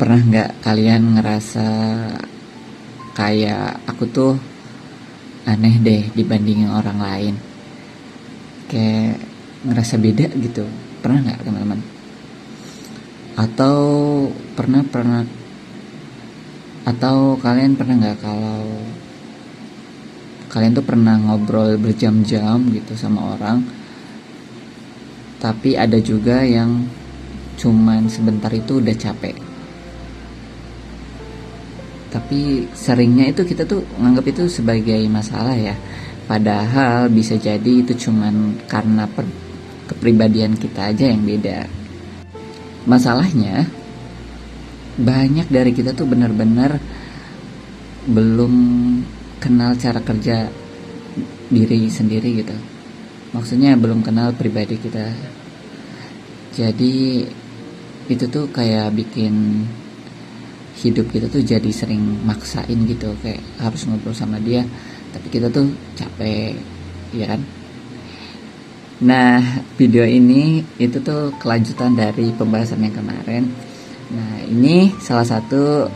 Pernah nggak kalian ngerasa kayak aku tuh aneh deh dibandingin orang lain, kayak ngerasa beda gitu? Pernah nggak teman-teman? Atau pernah atau kalian pernah nggak kalau kalian tuh pernah ngobrol berjam-jam gitu sama orang, tapi ada juga yang cuman sebentar itu udah capek, tapi seringnya itu kita tuh nganggap itu sebagai masalah ya, padahal bisa jadi itu cuman karena kepribadian kita aja yang beda. Masalahnya banyak dari kita tuh benar-benar belum kenal cara kerja diri sendiri gitu, maksudnya belum kenal pribadi kita. Jadi itu tuh kayak bikin hidup kita tuh jadi sering maksain gitu, kayak harus ngobrol sama dia tapi kita tuh capek, ya kan? Nah, video ini itu tuh kelanjutan dari pembahasan yang kemarin. Nah, ini salah satu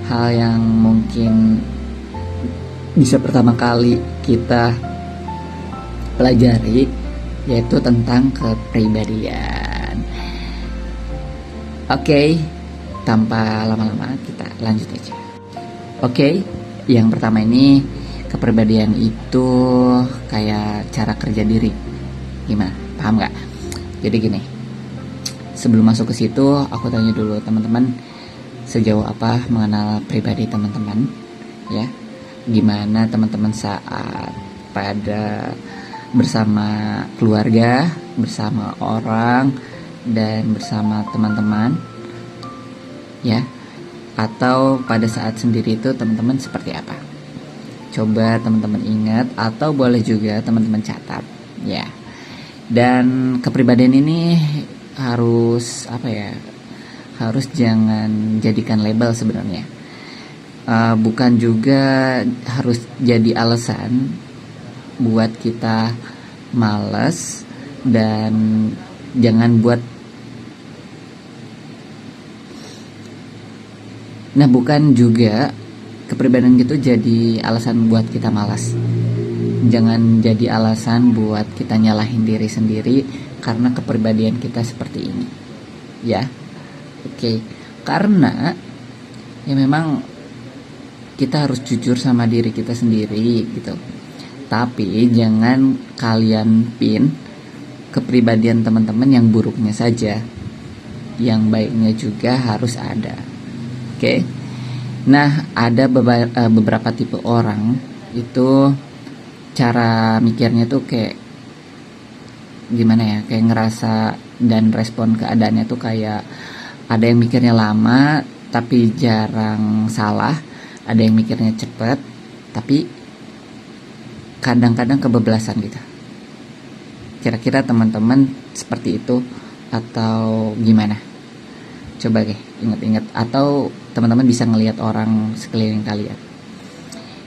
hal yang mungkin bisa pertama kali kita pelajari, yaitu tentang kepribadian. Oke, tanpa lama-lama kita lanjut aja. Oke, yang pertama ini, kepribadian itu kayak cara kerja diri. Gimana? Paham nggak? Jadi gini, sebelum masuk ke situ, aku tanya dulu teman-teman, sejauh apa mengenal pribadi teman-teman, ya? Gimana teman-teman saat pada bersama keluarga, bersama orang, dan bersama teman-teman, ya? Atau pada saat sendiri itu teman-teman seperti apa? Coba teman-teman ingat, atau boleh juga teman-teman catat, ya. Dan kepribadian ini harus apa ya? Harus jangan jadikan label sebenarnya. Bukan juga harus jadi alasan buat kita malas, dan jangan buat bukan juga kepribadian gitu jadi alasan buat kita malas. Jangan jadi alasan buat kita nyalahin diri sendiri karena kepribadian kita seperti ini, ya. Oke, karena ya memang kita harus jujur sama diri kita sendiri gitu. Tapi jangan kalian pin kepribadian teman-teman yang buruknya saja, yang baiknya juga harus ada. Oke. Nah, ada beberapa tipe orang itu cara mikirnya tuh kayak gimana ya, kayak ngerasa dan respon keadaannya tuh kayak ada yang mikirnya lama tapi jarang salah, ada yang mikirnya cepet tapi kadang-kadang kebablasan gitu. Kira-kira teman-teman seperti itu atau gimana? Coba deh ingat-ingat, atau teman-teman bisa ngelihat orang sekeliling kalian.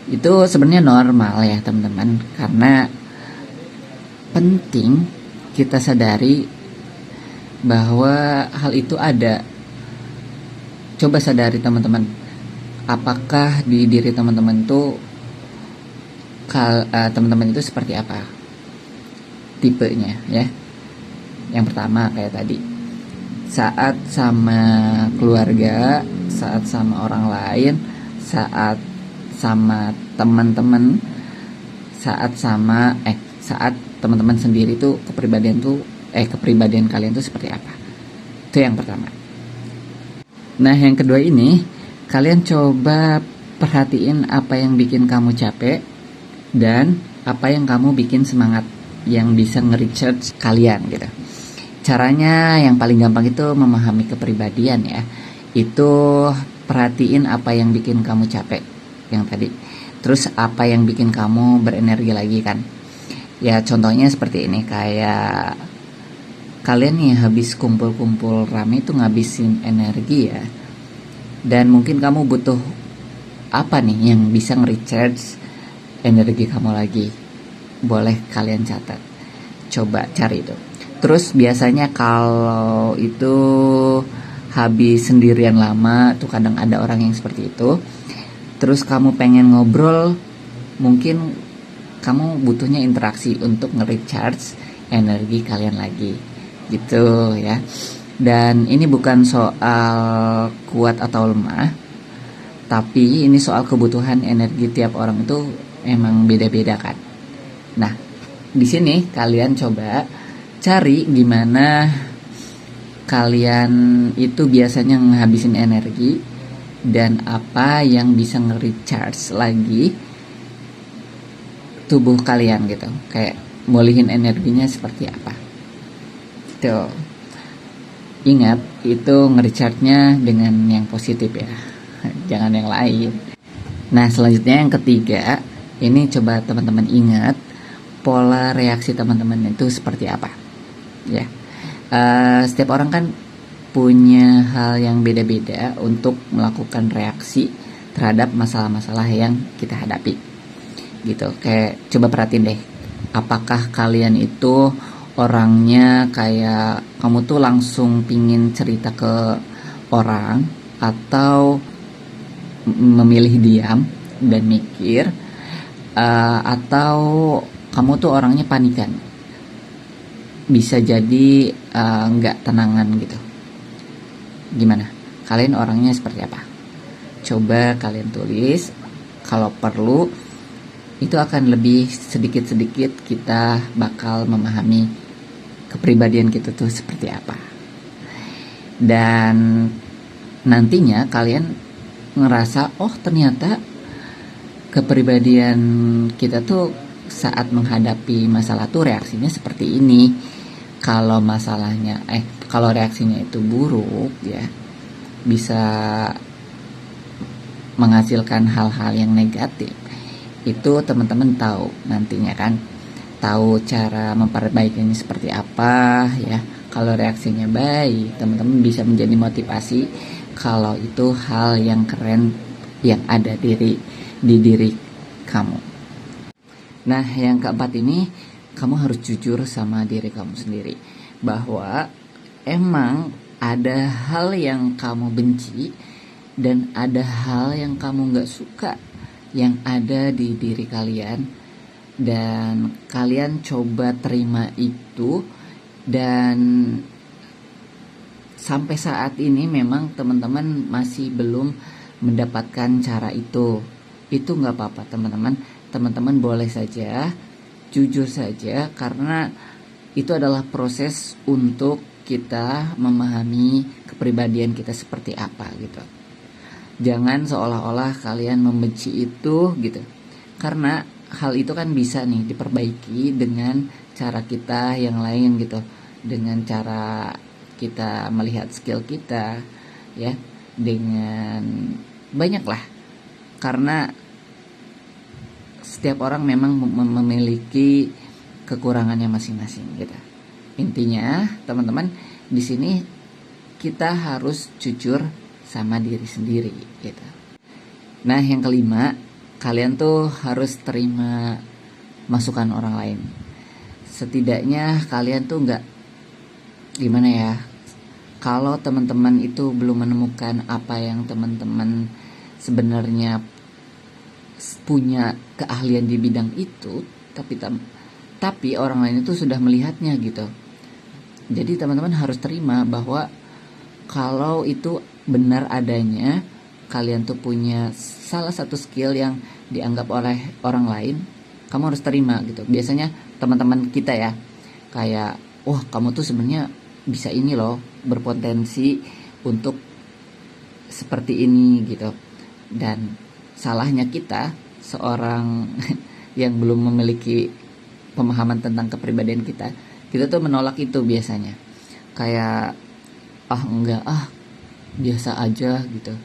Itu sebenarnya normal ya teman-teman, karena penting kita sadari bahwa hal itu ada. Coba sadari teman-teman, apakah di diri teman-teman tuh teman-teman itu seperti apa tipenya, ya. Yang pertama kayak tadi, saat sama keluarga, saat sama orang lain, saat sama teman-teman, saat teman-teman sendiri tuh kepribadian kalian tuh seperti apa. Itu yang pertama. Nah, yang kedua ini, kalian coba perhatiin apa yang bikin kamu capek dan apa yang kamu bikin semangat, yang bisa nge-recharge kalian gitu. Caranya yang paling gampang itu memahami kepribadian ya. Itu perhatiin apa yang bikin kamu capek, yang tadi. Terus apa yang bikin kamu berenergi lagi kan. Ya contohnya seperti ini, kayak kalian nih habis kumpul-kumpul rame itu ngabisin energi ya. Dan mungkin kamu butuh apa nih yang bisa nge-recharge energi kamu lagi. Boleh kalian catat, coba cari itu. Terus biasanya kalau itu habis sendirian lama tuh, kadang ada orang yang seperti itu, terus kamu pengen ngobrol, mungkin kamu butuhnya interaksi untuk nge-recharge energi kalian lagi gitu ya. Dan ini bukan soal kuat atau lemah, tapi ini soal kebutuhan energi tiap orang itu emang beda-beda kan. Nah, di sini kalian coba cari gimana kalian itu biasanya ngehabisin energi dan apa yang bisa nge-recharge lagi tubuh kalian gitu. Kayak mulihin energinya seperti apa. Tuh. Ingat, itu nge-recharge-nya dengan yang positif ya. Jangan yang lain. Nah, selanjutnya yang ketiga, ini coba teman-teman ingat pola reaksi teman-teman itu seperti apa. Ya. Setiap orang kan punya hal yang beda-beda untuk melakukan reaksi terhadap masalah-masalah yang kita hadapi gitu. Kayak coba perhatiin deh, apakah kalian itu orangnya kayak kamu tuh langsung pingin cerita ke orang, atau memilih diam dan mikir, atau kamu tuh orangnya panikan, bisa jadi nggak tenangan gitu. Gimana? Kalian orangnya seperti apa? Coba kalian tulis. Kalau perlu, itu akan lebih sedikit-sedikit kita bakal memahami kepribadian kita tuh seperti apa. Dan nantinya kalian ngerasa, oh ternyata kepribadian kita tuh saat menghadapi masalah tuh reaksinya seperti ini. Kalau kalau reaksinya itu buruk ya, bisa menghasilkan hal-hal yang negatif. Itu teman-teman tahu nantinya kan, tahu cara memperbaikinya seperti apa ya. Kalau reaksinya baik, teman-teman bisa menjadi motivasi kalau itu hal yang keren yang ada di diri kamu. Nah, yang keempat ini, kamu harus jujur sama diri kamu sendiri bahwa emang ada hal yang kamu benci dan ada hal yang kamu gak suka yang ada di diri kalian, dan kalian coba terima itu. Dan sampai saat ini memang teman-teman masih belum mendapatkan cara itu gak apa-apa teman-teman boleh saja jujur saja, karena itu adalah proses untuk kita memahami kepribadian kita seperti apa gitu. Jangan seolah-olah kalian membenci itu gitu, karena hal itu kan bisa nih diperbaiki dengan cara kita yang lain gitu, dengan cara kita melihat skill kita ya, dengan banyak lah, karena setiap orang memang memiliki kekurangannya masing-masing gitu. Intinya teman-teman, di sini kita harus jujur sama diri sendiri gitu. Nah, yang kelima, kalian tuh harus terima masukan orang lain. Setidaknya kalian tuh nggak, gimana ya, kalau teman-teman itu belum menemukan apa yang teman-teman sebenarnya punya keahlian di bidang itu, tapi orang lain itu sudah melihatnya gitu. Jadi teman-teman harus terima bahwa kalau itu benar adanya, kalian tuh punya salah satu skill yang dianggap oleh orang lain, kamu harus terima gitu. Biasanya teman-teman kita ya, kayak, wah kamu tuh sebenarnya bisa ini loh, berpotensi untuk seperti ini gitu. Dan salahnya kita, seorang yang belum memiliki pemahaman tentang kepribadian kita tuh menolak itu biasanya. Kayak, enggak, biasa aja gitu.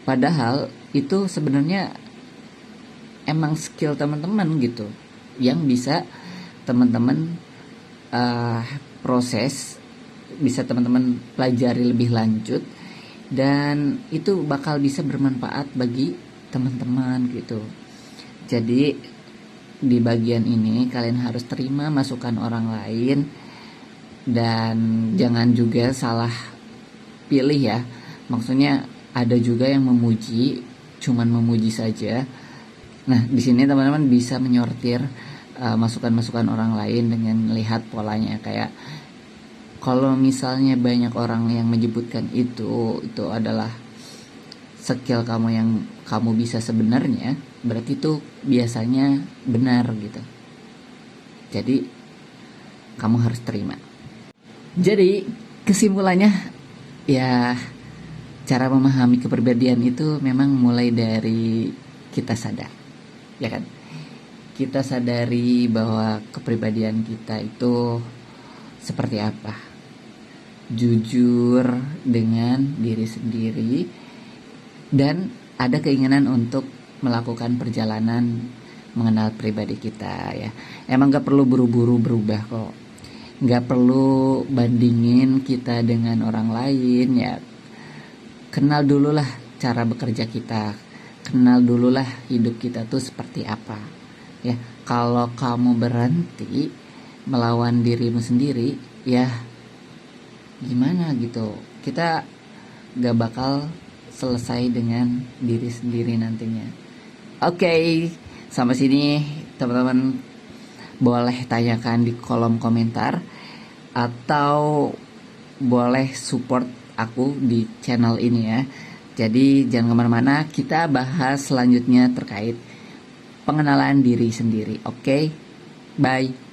Padahal itu sebenarnya emang skill teman-teman gitu, yang bisa teman-teman proses, bisa teman-teman pelajari lebih lanjut, dan itu bakal bisa bermanfaat bagi teman-teman gitu. Jadi di bagian ini kalian harus terima masukan orang lain, dan jangan juga salah pilih ya. Maksudnya ada juga yang memuji, cuman memuji saja. Nah, di sini teman-teman bisa menyortir masukan-masukan orang lain dengan lihat polanya. Kayak kalau misalnya banyak orang yang menyebutkan itu adalah skill kamu yang kamu bisa sebenarnya, berarti itu biasanya benar gitu. Jadi kamu harus terima. Jadi kesimpulannya ya, cara memahami kepribadian itu memang mulai dari kita sadar, ya kan? Kita sadari bahwa kepribadian kita itu seperti apa. Jujur dengan diri sendiri dan ada keinginan untuk melakukan perjalanan mengenal pribadi kita ya. Emang gak perlu buru-buru berubah kok. Gak perlu bandingin kita dengan orang lain ya. Kenal dululah cara bekerja kita. Kenal dululah hidup kita tuh seperti apa. Ya, kalau kamu berhenti melawan dirimu sendiri, ya gimana gitu. Kita gak bakal selesai dengan diri sendiri nantinya. Oke, sampai sini teman-teman boleh tanyakan di kolom komentar atau boleh support aku di channel ini ya. Jadi jangan kemana-mana, kita bahas selanjutnya terkait pengenalan diri sendiri. Oke, bye.